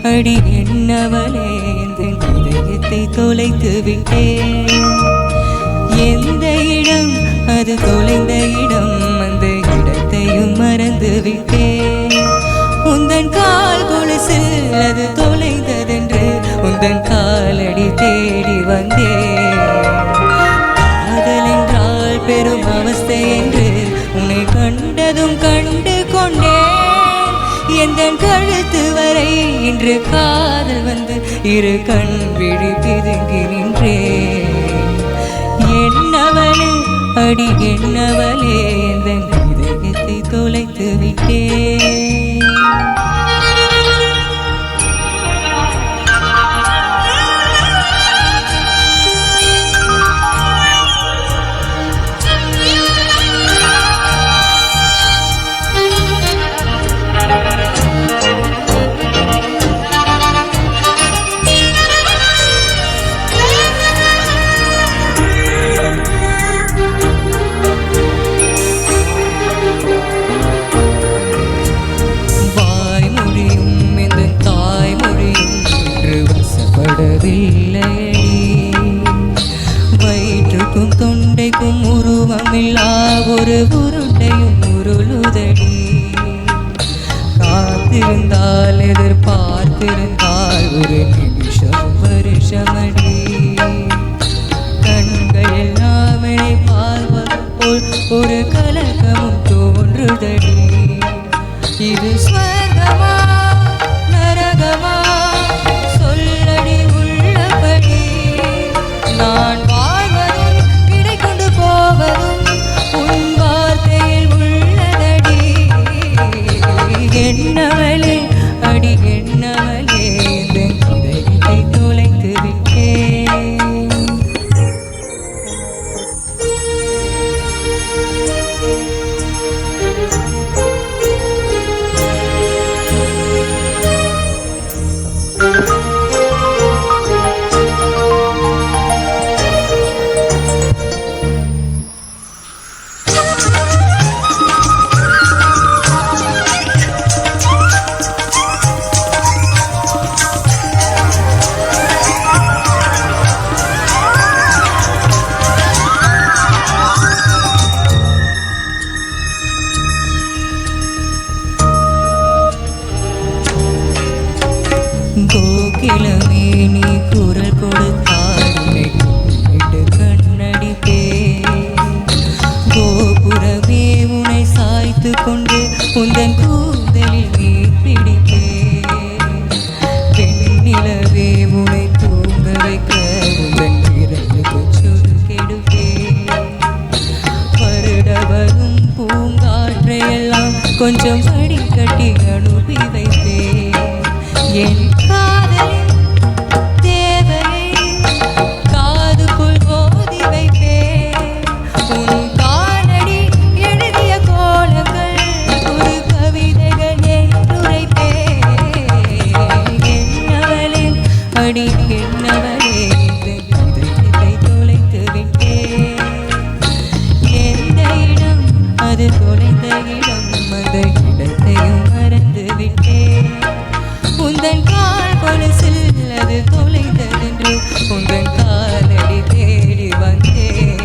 அடி என்னவளே என் இதயத்தை தொலைத்து விட்டேன். எந்த இடம் அது தொலைந்த இடம், அந்த இடத்தையும் மறந்து விட்டேன். உந்தன் கால் கொலுசில் அது தொலைந்ததென்று உந்தன் காலடி தேடி வந்தேன். காதல் என்றால் பெரும் அவஸ்தை என்று உன்னை கண்டதும் கண்டு கொண்டேன். எந்தன் கழுத்து வரை இன்று காதல் வந்து இரு கண் விழி பிதுங்கி நின்றேன். என்னவளே அடி என்னவளே எந்தன் இதயத்தை தொலைத்து விட்டேன். வயிற்றுக்கும் தொண்டைக்கும் உருவமில்லா ஒரு உருண்டையும் உருளுதடி. காத்திருந்தால் எதிர்பார்த்திருந்தால் ஒரு நிமிஷம் வருஷமடி. கண்கள் எல்லாம் பார்ப்பது போல் ஒரு கலக்கமும் தோன்றுதடி. இது ஸ்வர்கமா நரகமா சொல்லடி உள்ளபடி. நான் வாழ்வதும் இடை கொண்டு போவதும் உன் வார்த்தையில் உள்ளதடி. என்னவளே அடி என்னவளே என் இதயத்தை தொலைத்து விட்டேன். கோகிலமே நீ குரல் கொடுத்தாய் கண்ணடிப்பே. கோபுரமே உனை சாய்த்து கொண்டு உந்தன் கூந்தலில் நீ பிடிப்பே. பெண்ணிலவே உனை தூங்க வைக்க உந்தன் விரலுக்கு சுருக்கெடுப்பே. வருட வரும் பூங்காற்றையெல்லாம் கொஞ்சம் படி கட்டி அனுப்பி வைப்பே. என் காதலின் தேவரை காதுக்குள் ஓதி வைப்பேன். உன் காலடி எழுதிய கோலங்கள் ஒரு கவிதைகள் என்றுரைப்பேன். என்னவளே அடி என்னவளே இதயத்தை தொலைத்து விட்டேன். எந்த இடம் அது தொலைந்த இடம், அந்த இடத்தையும் மறந்து விட்டேன். உந்தன் கால் கொலுசில் அது தொலைந்ததென்று உந்தன் காலடி தேடி வந்தேன்.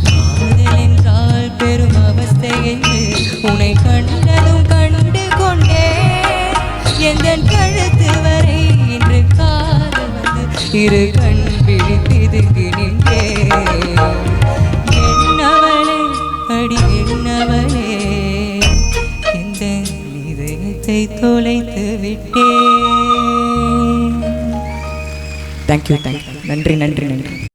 காதல் என்றால் பெரும் அவஸ்தை என்று உன்னை கண்டதும் கண்டு கொண்டேன். எந்தன் கழுத்து வரை இன்று காதல் வந்து இரு கண் விழி பிதுங்கி நின்றேன். என்னவளே அடி என்னவளே என் நேசத்தை தொலைத்து விட்டேன். தேங்க்யூ. நன்றி.